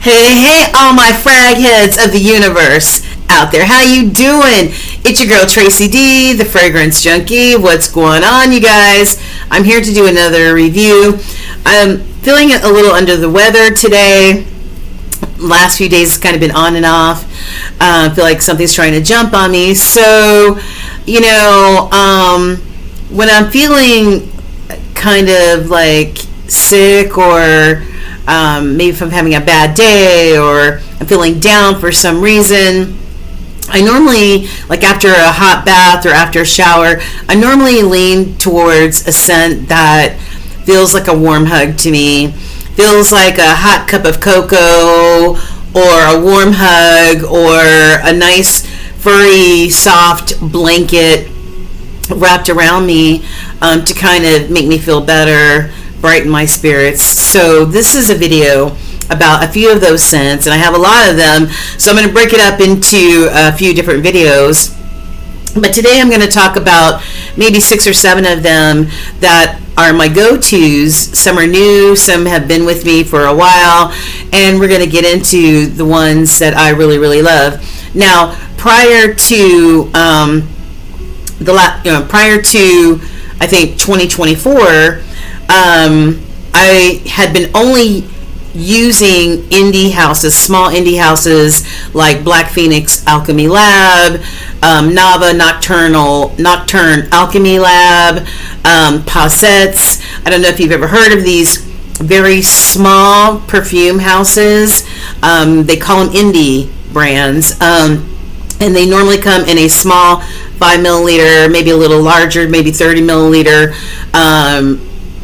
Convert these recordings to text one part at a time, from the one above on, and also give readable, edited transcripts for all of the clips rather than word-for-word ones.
Hey, all my frag heads of the universe out there. How you doing? It's your girl Tracy D, the fragrance junkie. What's going on, you guys? I'm here to do another review. I'm feeling a little under the weather today. Last few days it's kind of been on and off. I feel like something's trying to jump on me. So, when I'm feeling kind of like sick, or maybe if I'm having a bad day, or I'm feeling down for some reason, I normally, like after a hot bath or after a shower, I normally lean towards a scent that feels like a warm hug to me, feels like a hot cup of cocoa, or a warm hug, or a nice furry soft blanket wrapped around me to kind of make me feel better, brighten my spirits. So this is a video about a few of those scents, and I have a lot of them, so I'm going to break it up into a few different videos. But today I'm going to talk about maybe 6 or 7 of them that are my go-tos. Some are new, some have been with me for a while, and we're going to get into the ones that I really, really love. Now, prior to I think 2024, I had been only using indie houses, small indie houses like Black Phoenix Alchemy Lab, Nava Nocturne Alchemy Lab, Posettes. I don't know if you've ever heard of these very small perfume houses. They call them indie brands, and they normally come in a small 5 milliliter, maybe a little larger, maybe 30 milliliter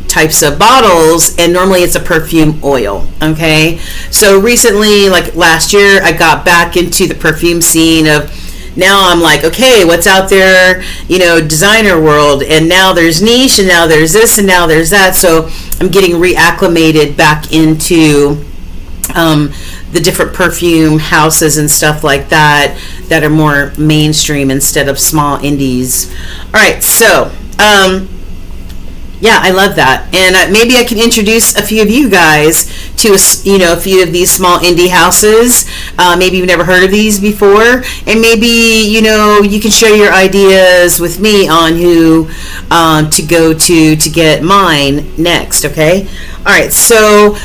types of bottles, and normally it's a perfume oil. Okay, so recently, like last year, I got back into the perfume scene of, now I'm like, okay, what's out there, designer world, and now there's niche, and now there's this, and now there's that. So I'm getting reacclimated back into the different perfume houses and stuff like that are more mainstream instead of small indies. All right, so yeah, I love that, and maybe I can introduce a few of you guys to a few of these small indie houses. Maybe you've never heard of these before, and maybe you can share your ideas with me on who to go to get mine next. Okay, all right. So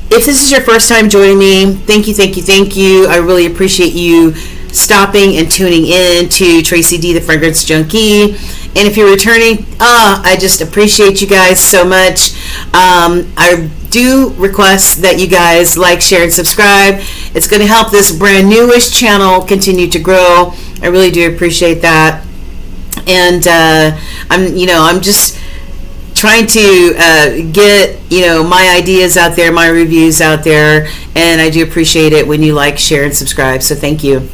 if this is your first time joining me, thank you. I really appreciate you stopping and tuning in to Tracy D, the Fragrance Junkie. And if you're returning, I just appreciate you guys so much. I do request that you guys like, share, and subscribe. It's going to help this brand newish channel continue to grow. I really do appreciate that. And I'm just trying to get my ideas out there, my reviews out there, and I do appreciate it when you like, share, and subscribe. So thank you.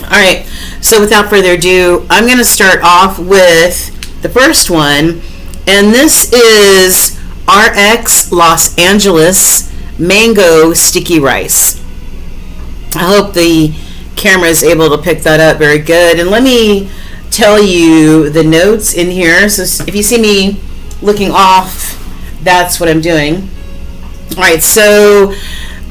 All right, so without further ado, I'm going to start off with the first one, and this is RX Los Angeles Mango Sticky Rice. I hope the camera is able to pick that up very good. And let me tell you the notes in here. So if you see me looking off, that's what I'm doing. All right, so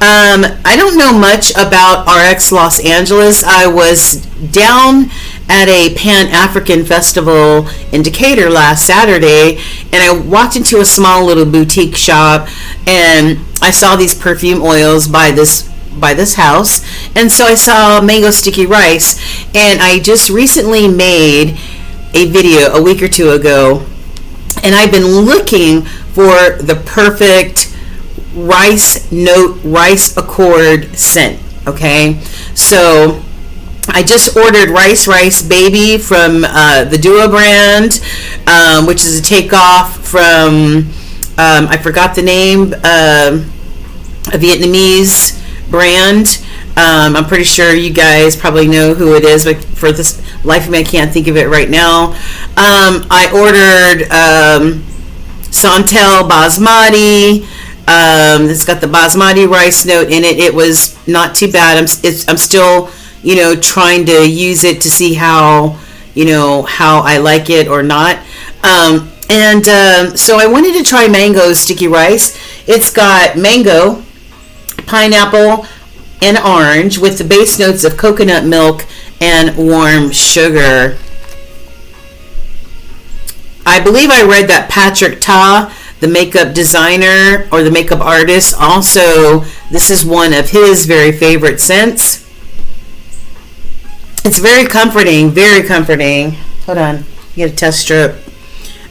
I don't know much about RX Los Angeles. I was down at a Pan-African festival in Decatur last Saturday, and I walked into a small little boutique shop, and I saw these perfume oils by this house, and so I saw Mango Sticky Rice, and I just recently made a video a week or two ago, and I've been looking for the perfect rice note, rice accord scent. Okay, so I just ordered Rice Baby from the Duo brand, which is a takeoff from I forgot the name, a Vietnamese brand. I'm pretty sure you guys probably know who it is, but for this life of me I can't think of it right now. I ordered Santel Basmati. It's got the basmati rice note in it. It was not too bad. I'm still, trying to use it to see how I like it or not. So I wanted to try mango sticky rice. It's got mango, pineapple, and orange with the base notes of coconut milk and warm sugar. I believe I read that Patrick Ta, the makeup designer or the makeup artist, also, this is one of his very favorite scents. It's very comforting, very comforting. Hold on, get a test strip.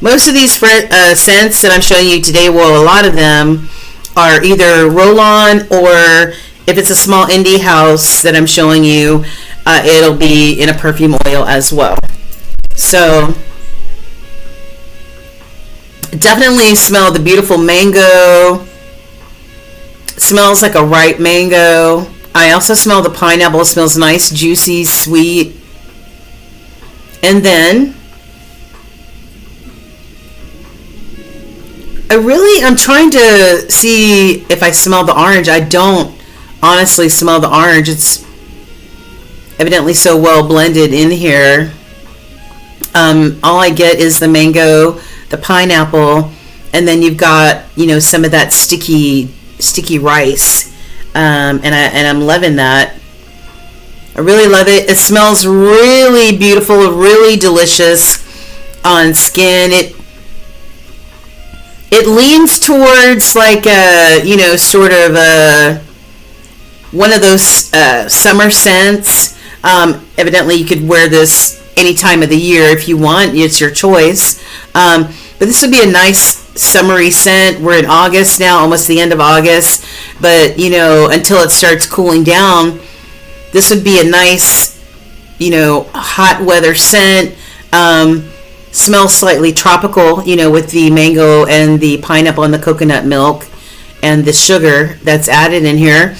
Most of these scents that I'm showing you today, well, a lot of them are either roll-on, or if it's a small indie house that I'm showing you, it'll be in a perfume oil as well. So definitely smell the beautiful mango. It smells like a ripe mango. I also smell the pineapple. It smells nice, juicy, sweet. And then I'm trying to see if I smell the orange. I don't honestly smell the orange. It's evidently so well blended in here. All I get is the mango, the pineapple, and then you've got, some of that sticky rice. And I'm loving that. I really love it. It smells really beautiful, really delicious on skin. It leans towards like sort of one of those summer scents. Evidently, you could wear this any time of the year if you want. It's your choice. But this would be a nice summery scent. We're in August now, almost the end of August. But, until it starts cooling down, this would be a nice, hot weather scent. Smells slightly tropical, with the mango and the pineapple and the coconut milk and the sugar that's added in here.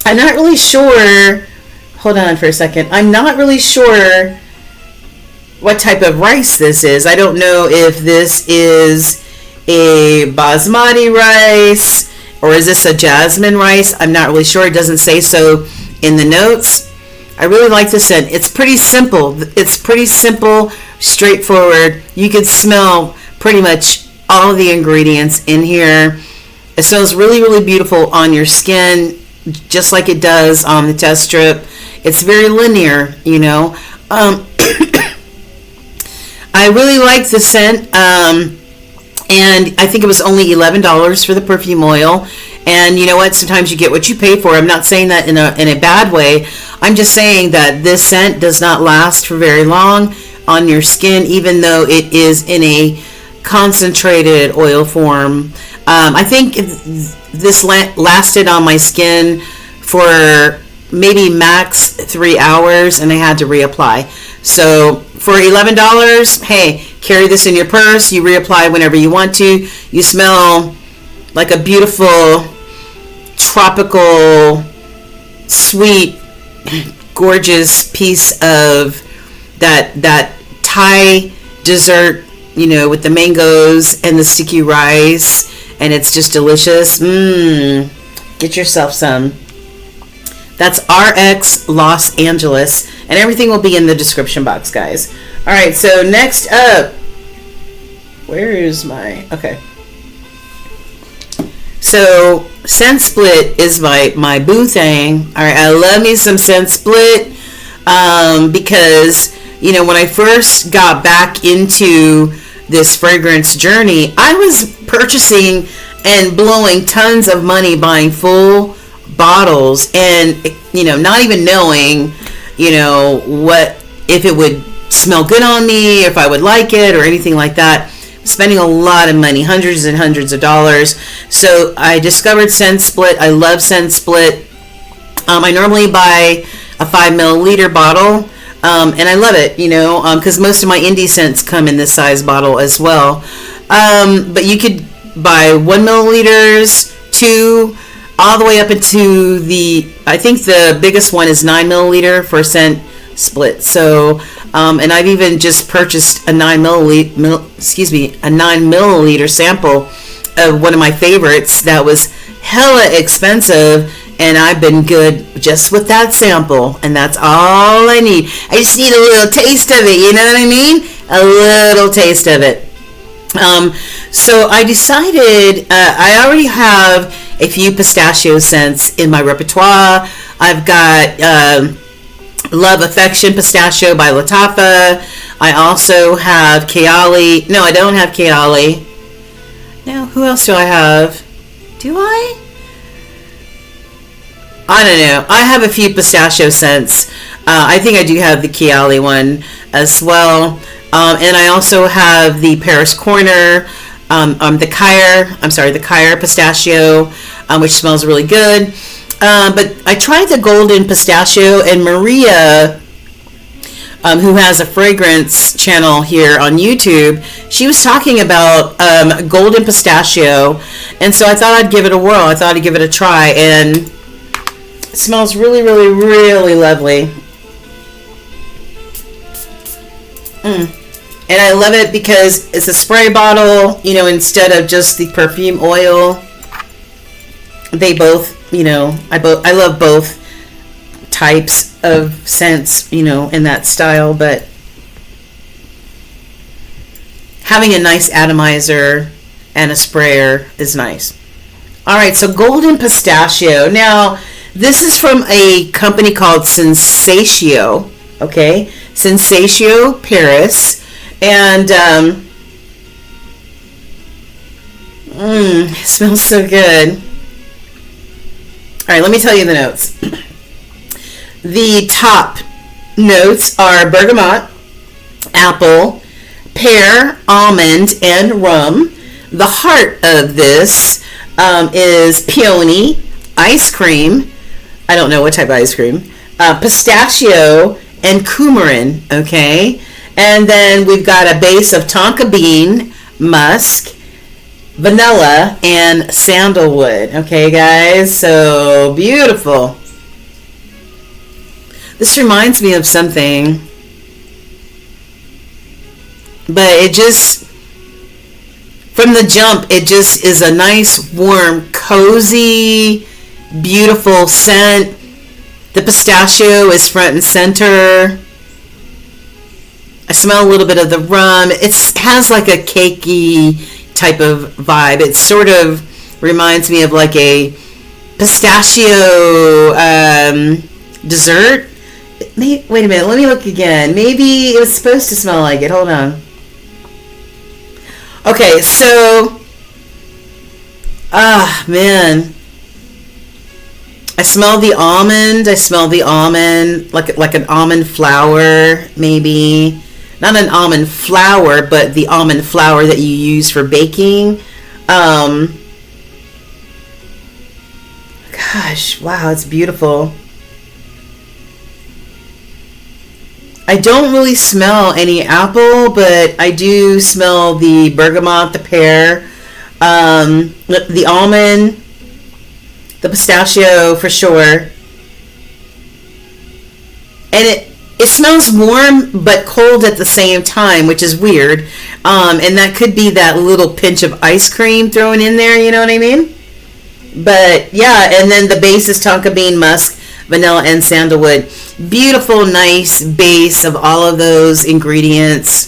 I'm not really sure. Hold on for a second. I'm not really sure what type of rice this is. I don't know if this is a basmati rice or is this a jasmine rice. I'm not really sure. It doesn't say so in the notes. I really like this scent. It's pretty simple. Straightforward. You can smell pretty much all of the ingredients in here. It smells really, really beautiful on your skin, just like it does on the test strip. It's very linear, I really like the scent, and I think it was only $11 for the perfume oil. And you know what? Sometimes you get what you pay for. I'm not saying that in a bad way. I'm just saying that this scent does not last for very long on your skin, even though it is in a concentrated oil form. I think this lasted on my skin for maybe max 3 hours, and I had to reapply. So for $11, hey, carry this in your purse. You reapply whenever you want to. You smell like a beautiful, tropical, sweet, gorgeous piece of that Thai dessert, with the mangoes and the sticky rice, and it's just delicious. Get yourself some. That's RX Los Angeles, and everything will be in the description box, guys. All right, so next up, where is my, okay. So Scent Split is my boo thing. All right, I love me some Scent Split because, when I first got back into this fragrance journey, I was purchasing and blowing tons of money buying full bottles and, not even knowing, what, if it would smell good on me, if I would like it or anything like that. Spending a lot of money, hundreds and hundreds of dollars. So I discovered Scent Split. I love Scent Split. I normally buy a 5 milliliter bottle, and I love it, because most of my indie scents come in this size bottle as well. But you could buy 1 milliliters, 2, all the way up into I think the biggest one is 9 milliliter for Scent Split. So, and I've even just purchased a 9 milliliter sample of one of my favorites that was hella expensive, and I've been good just with that sample, and that's all I need. I just need a little taste of it, you know what I mean? A little taste of it. So I decided I already have a few pistachio scents in my repertoire. I've got Love Affection Pistachio by Lattafa. I also have Kayali. No, I don't have Kayali. Now, who else do I have? Do I? I don't know. I have a few pistachio scents. I think I do have the Kayali one as well. And I also have the Paris Corner, the Kyre pistachio, which smells really good. But I tried the golden pistachio, and Maria, who has a fragrance channel here on YouTube, she was talking about golden pistachio, and so I thought I'd give it a whirl. I thought I'd give it a try, and it smells really, really, really lovely. And I love it because it's a spray bottle, you know, instead of just the perfume oil. They both, you know, I love both types of scents, you know, in that style, but having a nice atomizer and a sprayer is nice. All right, so golden pistachio. Now, this is from a company called Sensatio, okay? Sensatio, Paris. And it smells so good. All right, let me tell you the notes. The top notes are bergamot, apple, pear, almond, and rum. The heart of this is peony, ice cream. I don't know what type of ice cream. Pistachio and coumarin, okay? And then we've got a base of tonka bean, musk, vanilla, and sandalwood. Okay, guys? So beautiful. This reminds me of something. But it just, from the jump, it just is a nice, warm, cozy, beautiful scent. The pistachio is front and center. I smell a little bit of the rum. It has like a cakey type of vibe. It sort of reminds me of like a pistachio dessert. Wait a minute. Let me look again. Maybe it was supposed to smell like it. Hold on. Okay, so... man. I smell the almond. I smell the almond, like an almond flour, maybe. Not an almond flour, but the almond flour that you use for baking. Gosh, wow, it's beautiful. I don't really smell any apple, but I do smell the bergamot, the pear, the almond, the pistachio for sure. And it smells warm but cold at the same time, which is weird. And that could be that little pinch of ice cream thrown in there, you know what I mean? But yeah, and then the base is tonka bean, musk, vanilla, and sandalwood. Beautiful, nice base of all of those ingredients.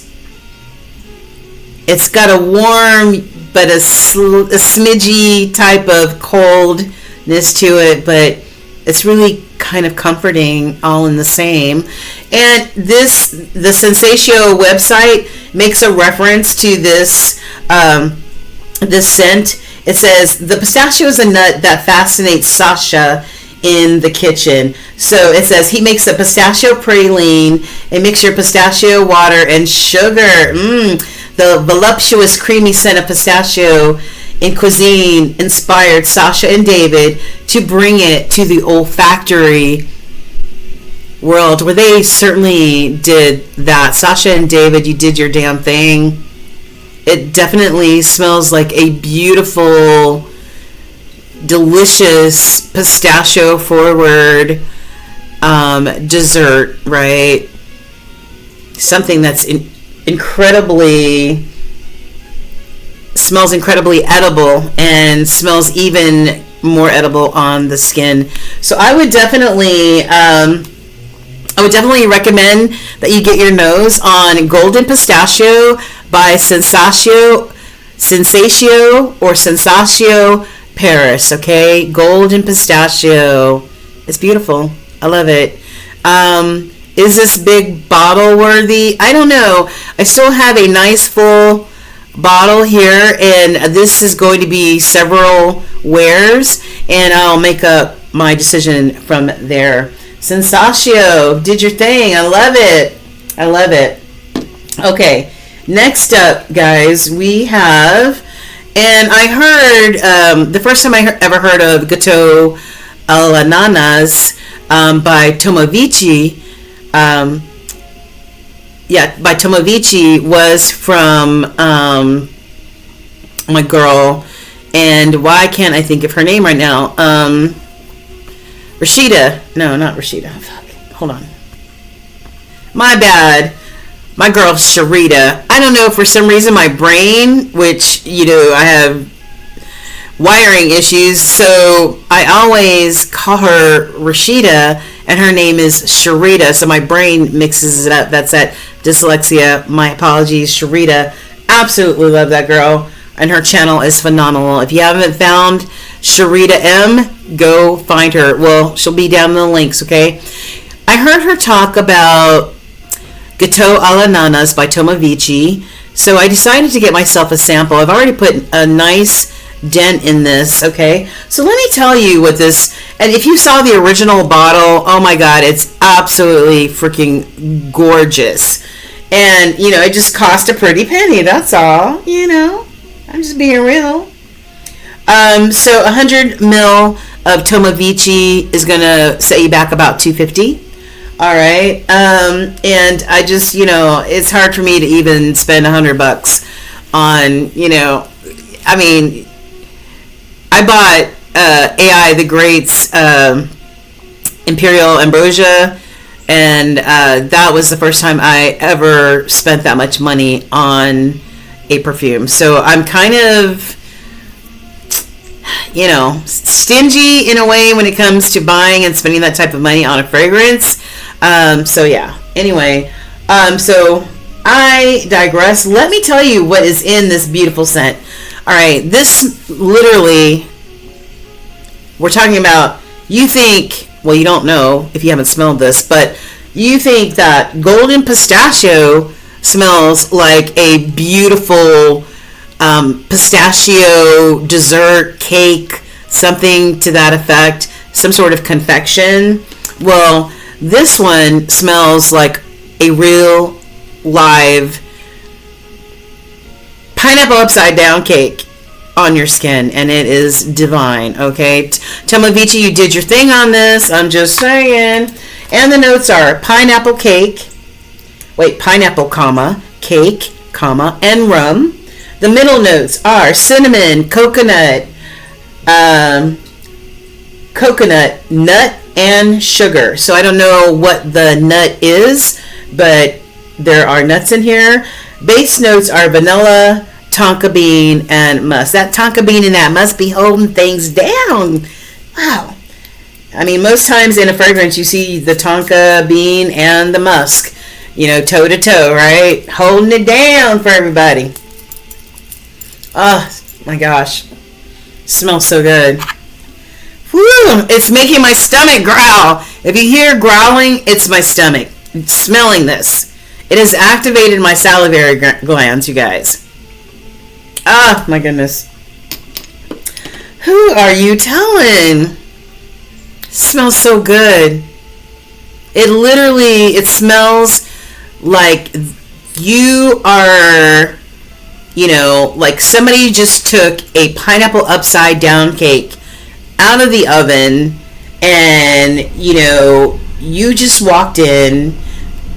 It's got a warm but a smidgy type of coldness to it, but it's really kind of comforting all in the same. And the Sensatio website makes a reference to this this scent. It says, the pistachio is a nut that fascinates Sasha in the kitchen. So it says he makes a pistachio praline, a mixture of pistachio water and sugar. The voluptuous creamy scent of pistachio in cuisine inspired Sasha and David to bring it to the olfactory world, where they certainly did that. Sasha and David, you did your damn thing. It definitely smells like a beautiful, delicious pistachio forward dessert, right? Something that's smells incredibly edible and smells even more edible on the skin. So I would definitely recommend that you get your nose on Golden Pistachio by Sensatio or Sensatio.com. Paris, okay? Golden pistachio. It's beautiful. I love it. Is this big bottle worthy? I don't know. I still have a nice full bottle here, and this is going to be several wears, and I'll make up my decision from there. Sensatio, did your thing. I love it. I love it. Okay, next up, guys, we have, and I heard, the first time I ever heard of Gateau all'ananas by Tomavicci, by Tomavicci was from my girl, and why can't I think of her name right now? Rashida. No, not Rashida. Fuck. Hold on. My bad. My girl Sharita. I don't know, for some reason my brain, which, I have wiring issues, so I always call her Rashida, and her name is Sharita, so my brain mixes it up. That's that dyslexia. My apologies, Sharita. Absolutely love that girl, and her channel is phenomenal. If you haven't found Sharita M, go find her. Well, she'll be down in the links, okay? I heard her talk about Gateau all'ananas by Tomavicci, so I decided to get myself a sample. I've already put a nice dent in this, okay? So let me tell you what this, and if you saw the original bottle, oh my god, it's absolutely freaking gorgeous. And, it just cost a pretty penny, that's all, I'm just being real. So 100 mil of Tomavicci is gonna set you back about $2.50. All right. And I just, it's hard for me to even spend $100 on, I bought AI the Great's Imperial Ambrosia, and that was the first time I ever spent that much money on a perfume. So I'm kind of, stingy in a way when it comes to buying and spending that type of money on a fragrance. So yeah, anyway, so I digress. Let me tell you what is in this beautiful scent. All right, this literally, we're talking about, you think, well, you don't know if you haven't smelled this, but you think that golden pistachio smells like a beautiful pistachio dessert cake, something to that effect, some sort of confection. Well, this one smells like a real live pineapple upside down cake on your skin, and it is divine, okay? Tomavicci, you did your thing on this, I'm just saying. And the notes are pineapple cake, pineapple, cake, and rum. The middle notes are cinnamon, coconut, nut, and sugar. So I don't know what the nut is, but there are nuts in here. Base notes are vanilla, tonka bean, and musk. That tonka bean and that musk be holding things down. Wow. I mean, most times in a fragrance you see the tonka bean and the musk, toe to toe, right? Holding it down for everybody. Oh my gosh. Smells so good. Whew, it's making my stomach growl. If you hear growling, it's my stomach. It's smelling this. It has activated my salivary glands, you guys. Ah, my goodness. Who are you telling? It smells so good. It smells like you are, like somebody just took a pineapple upside down cake out of the oven, and you just walked in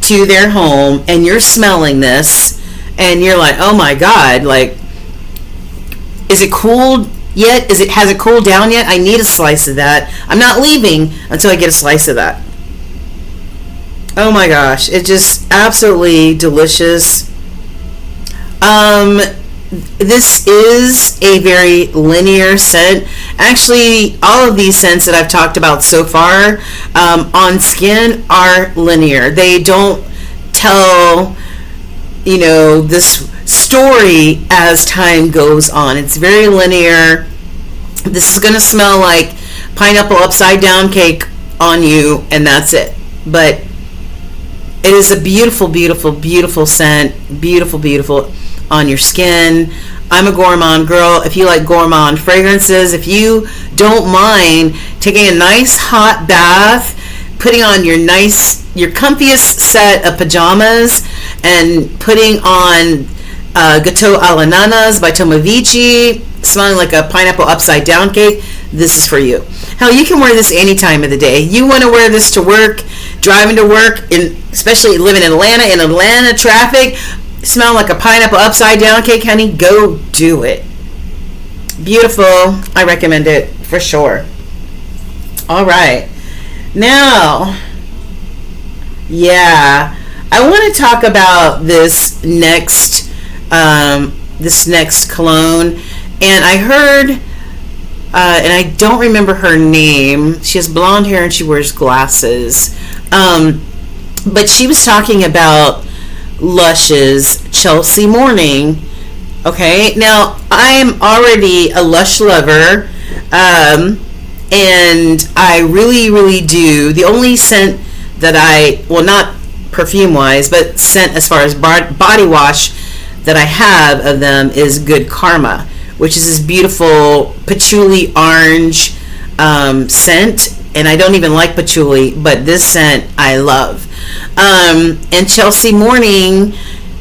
to their home and you're smelling this and you're like, oh my god, like, is it cooled yet? Has it cooled down yet? I need a slice of that. I'm not leaving until I get a slice of that. Oh my gosh, it's just absolutely delicious. This is a very linear scent. Actually, all of these scents that I've talked about so far on skin are linear. They don't tell, this story as time goes on. It's very linear. This is going to smell like pineapple upside down cake on you, and that's it. But it is a beautiful, beautiful, beautiful scent. Beautiful, beautiful on your skin. I'm a gourmand girl. If you like gourmand fragrances, if you don't mind taking a nice hot bath, putting on your comfiest set of pajamas, and putting on Gateau Alananas by Tomavicci, smelling like a pineapple upside down cake, this is for you. Hell, you can wear this any time of the day. You want to wear this to work, driving to work, especially living in Atlanta traffic, smell like a pineapple upside down cake, honey, go do it. Beautiful. I recommend it for sure. All right. Now, yeah, I want to talk about this next cologne. And I heard, and I don't remember her name. She has blonde hair and she wears glasses. But she was talking about Lush's Chelsea Morning. Okay, now I am already a Lush lover, and I really, really do. The only scent that not perfume wise, but scent as far as body wash that I have of them is Good Karma, which is this beautiful patchouli orange scent. And I don't even like patchouli, but this scent I love. And Chelsea Morning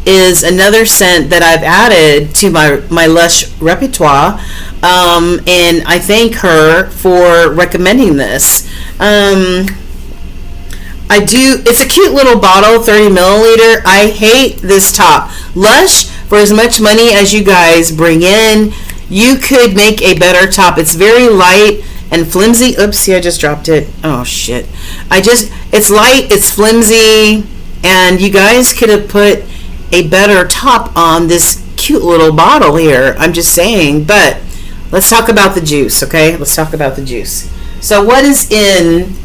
is another scent that I've added to my Lush repertoire. And I thank her for recommending this. It's a cute little bottle, 30 milliliter. I hate this top. Lush, for as much money as you guys bring in, you could make a better top. It's very light and flimsy. Oopsie, I just dropped it. Oh shit. It's light, it's flimsy, and you guys could have put a better top on this cute little bottle here. I'm just saying. But let's talk about the juice, okay? Let's talk about the juice. So what is in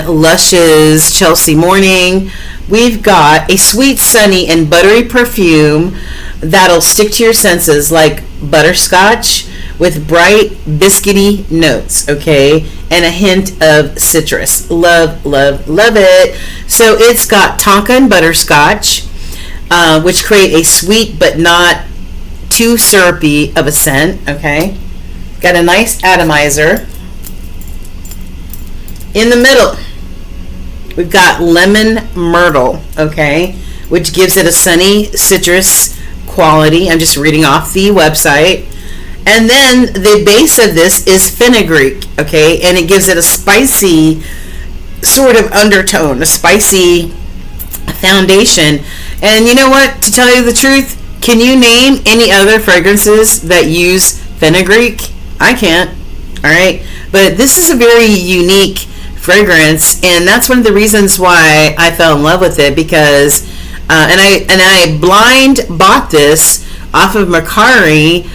Lush's Chelsea Morning? We've got a sweet, sunny, and buttery perfume that'll stick to your senses, like butterscotch with bright biscuity notes, okay, and a hint of citrus. Love, love, love it. So it's got tonka and butterscotch, which create a sweet but not too syrupy of a scent, okay. Got a nice atomizer. In the middle, we've got lemon myrtle, okay, which gives it a sunny citrus quality. I'm just reading off the website. And then the base of this is fenugreek, okay, and it gives it a spicy sort of undertone, a spicy foundation. And you know what, to tell you the truth, can you name any other fragrances that use fenugreek? I can't. All right, but this is a very unique fragrance, and that's one of the reasons why I fell in love with it, because and I blind bought this off of MERCARI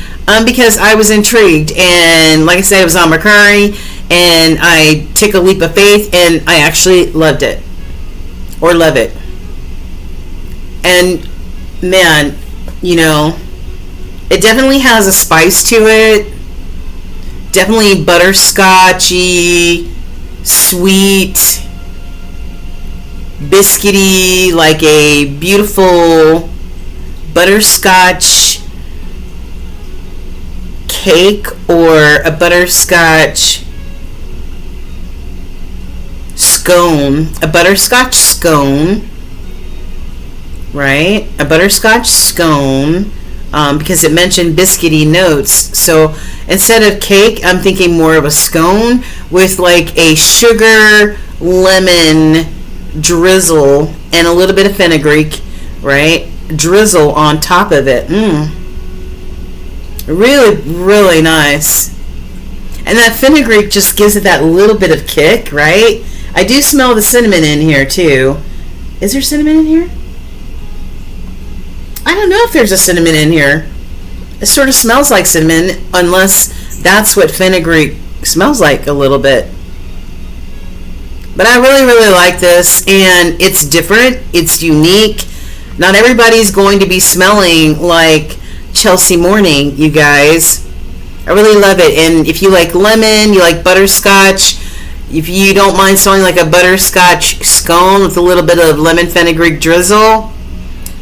because I was intrigued, and like I said, it was on MERCARI, and I took a leap of faith, and I actually loved it, or love it. And man, you know, it definitely has a spice to it, definitely butterscotchy, sweet, biscuity, like a beautiful butterscotch cake or a butterscotch scone, right? A butterscotch scone, because it mentioned biscuity notes. So instead of cake, I'm thinking more of a scone with like a sugar lemon drizzle and a little bit of fenugreek, right? Drizzle on top of it. Really, really nice. And that fenugreek just gives it that little bit of kick, right? I do smell the cinnamon in here too. Is there cinnamon in here? I don't know if there's a cinnamon in here. It sort of smells like cinnamon, unless that's what fenugreek smells like a little bit. But I really, really like this, and it's different. It's unique. Not everybody's going to be smelling like Chelsea Morning, you guys. I really love it. And if you like lemon, you like butterscotch, if you don't mind smelling like a butterscotch scone with a little bit of lemon fenugreek drizzle,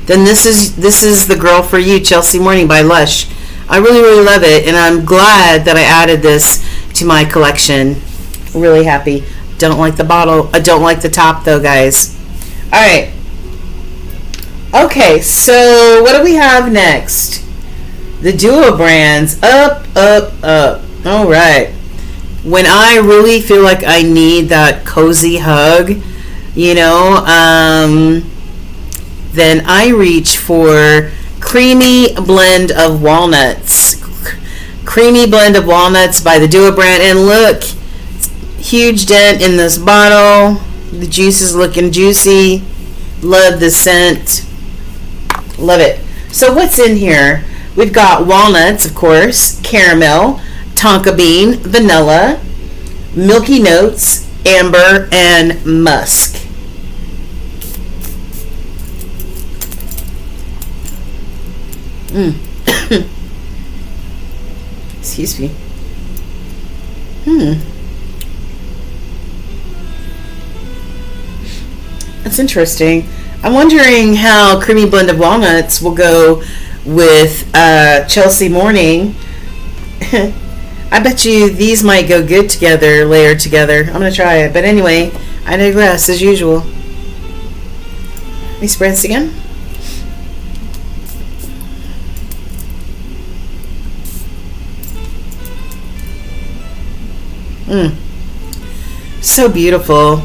then this is the girl for you, Chelsea Morning by Lush. I really, really love it, and I'm glad that I added this to my collection. Really happy. Don't like the bottle. I don't like the top, though, guys. All right. Okay, so what do we have next? The Duo brands. Up, up, up. All right. When I really feel like I need that cozy hug, you know, then I reach for Creamy Blend of Walnuts. Creamy Blend of Walnuts by the Duo brand. And look, huge dent in this bottle. The juice is looking juicy. Love the scent. Love it. So what's in here? We've got walnuts, of course, caramel, tonka bean, vanilla, milky notes, amber, and musk. Excuse me. That's interesting. I'm wondering how Creamy Blend of Walnuts will go with Chelsea Morning. I bet you these might go good together, layered together. I'm going to try it. But anyway, I digress as usual. Let me spray this again. So beautiful.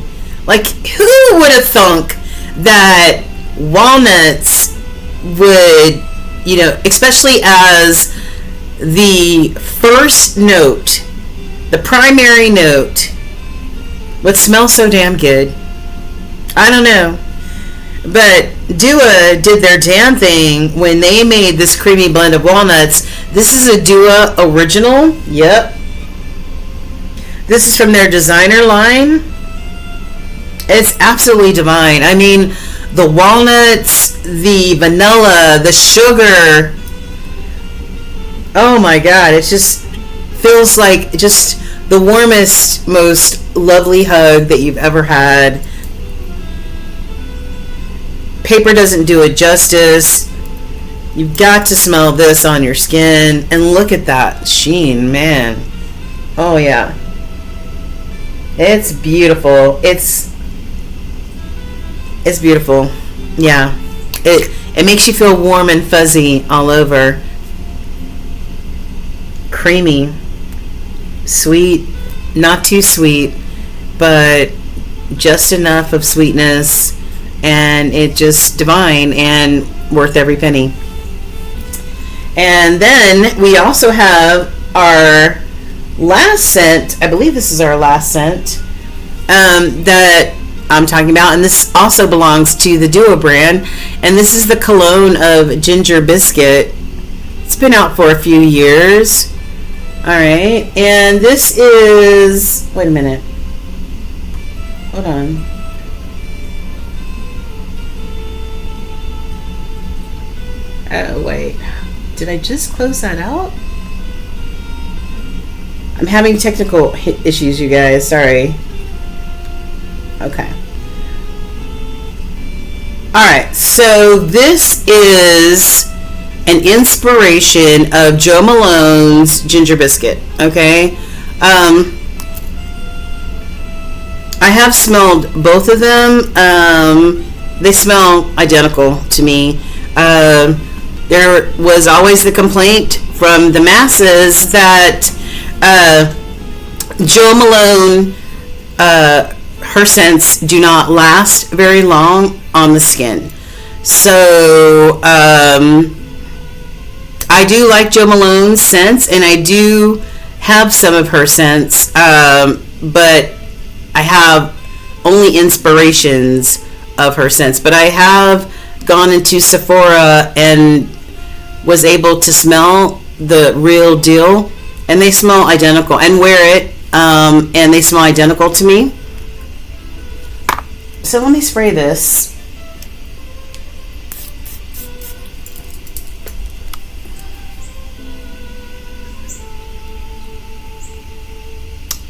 Like, who would have thunk that walnuts would, you know, especially as the first note, the primary note, would smell so damn good. I don't know. But Dua did their damn thing when they made this Creamy Blend of Walnuts. This is a Dua original. Yep. This is from their designer line. It's absolutely divine. I mean, the walnuts, the vanilla, the sugar. Oh my God, it just feels like just the warmest, most lovely hug that you've ever had. Paper doesn't do it justice. You've got to smell this on your skin. And look at that sheen, man. Oh yeah. It's beautiful. It's beautiful. Yeah. It makes you feel warm and fuzzy all over. Creamy. Sweet. Not too sweet, but just enough of sweetness, and it just divine and worth every penny. And then we also have our last scent. I believe this is our last scent that I'm talking about, and this also belongs to the Duo brand, and this is the Cologne of Ginger Biscuit. It's been out for a few years. Alright, and this is, wait a minute, hold on. Oh wait, did I just close that out? I'm having technical issues, you guys, sorry. Okay. Alright, so this is an inspiration of Jo Malone's Ginger Biscuit, okay? I have smelled both of them. They smell identical to me. There was always the complaint from the masses that Jo Malone, her scents do not last very long on the skin. So I do like Jo Malone's scents, and I do have some of her scents, but I have only inspirations of her scents. But I have gone into Sephora and was able to smell the real deal, and they smell identical, and wear it, and they smell identical to me. So let me spray this.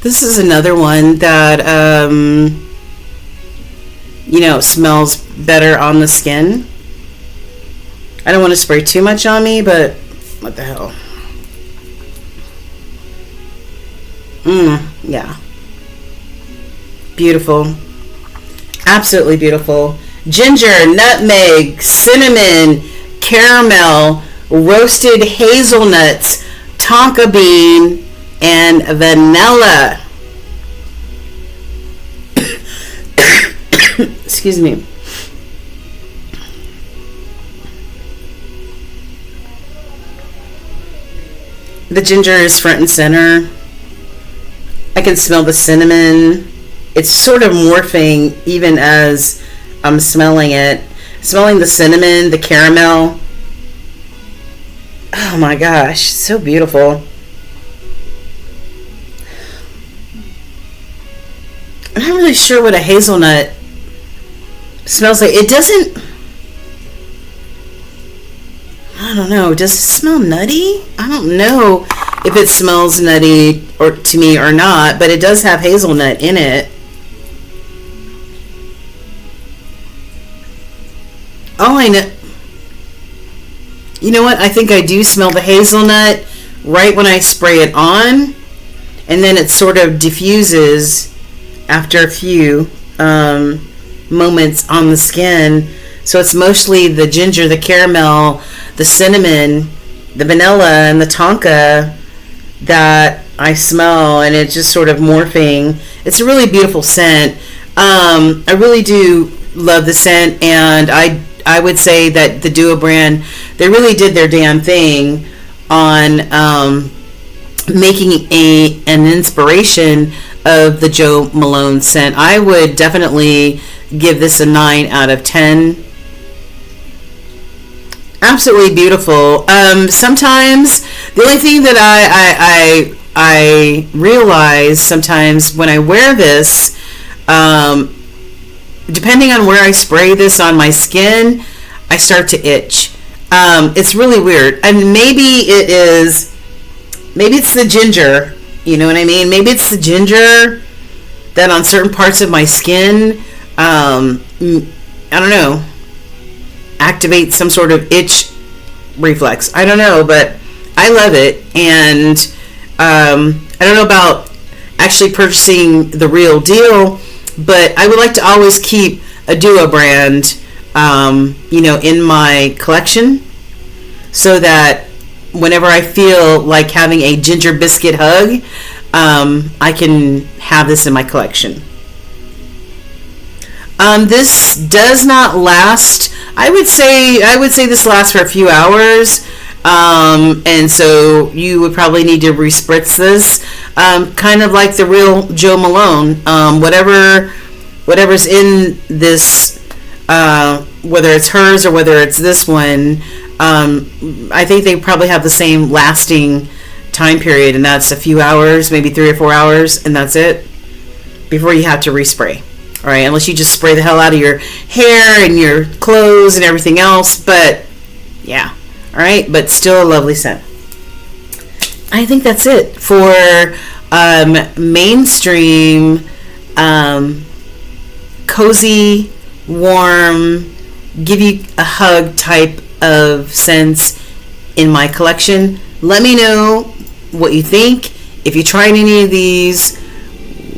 This is another one that, smells better on the skin. I don't want to spray too much on me, but what the hell. Yeah. Beautiful. Absolutely beautiful. Ginger, nutmeg, cinnamon, caramel, roasted hazelnuts, tonka bean, and vanilla. Excuse me. The ginger is front and center. I can smell the cinnamon. It's sort of morphing even as I'm smelling it. Smelling the cinnamon, the caramel. Oh my gosh, so beautiful. I'm not really sure what a hazelnut smells like. It doesn't, I don't know, does it smell nutty? I don't know if it smells nutty or to me or not, but it does have hazelnut in it. All I know, you know what? I think I do smell the hazelnut right when I spray it on, and then it sort of diffuses after a few moments on the skin. So it's mostly the ginger, the caramel, the cinnamon, the vanilla, and the tonka that I smell, and it's just sort of morphing. It's a really beautiful scent. I really do love the scent, and I would say that the Duo brand, they really did their damn thing on making an inspiration of the Jo Malone scent. I would definitely give this a 9 out of 10. Absolutely beautiful. Sometimes the only thing that I realize sometimes when I wear this, depending on where I spray this on my skin, I start to itch. It's really weird. And maybe it's the ginger. You know what I mean? Maybe it's the ginger that on certain parts of my skin, I don't know, activate some sort of itch reflex. I don't know, but I love it. And I don't know about actually purchasing the real deal, but I would like to always keep a Duo brand, in my collection, so that whenever I feel like having a ginger biscuit hug, I can have this in my collection. This does not last. I would say this lasts for a few hours, and so you would probably need to respritz this, kind of like the real Jo Malone. Whatever's in this, whether it's hers or whether it's this one, I think they probably have the same lasting time period, and that's a few hours, maybe 3 or 4 hours, and that's it before you have to respray. All right, unless you just spray the hell out of your hair and your clothes and everything else, but yeah, all right, but still a lovely scent. I think that's it for mainstream, cozy, warm, give you a hug type of scents in my collection. Let me know what you think. If you tried any of these,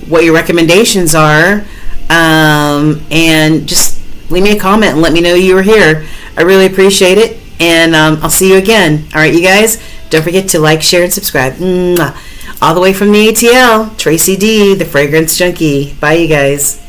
what your recommendations are, and just leave me a comment and let me know you were here. I really appreciate it, and I'll see you again. All right, you guys, don't forget to like, share, and subscribe. Mwah. All the way from the ATL, Tracy D, the Fragrance Junkie. Bye, you guys.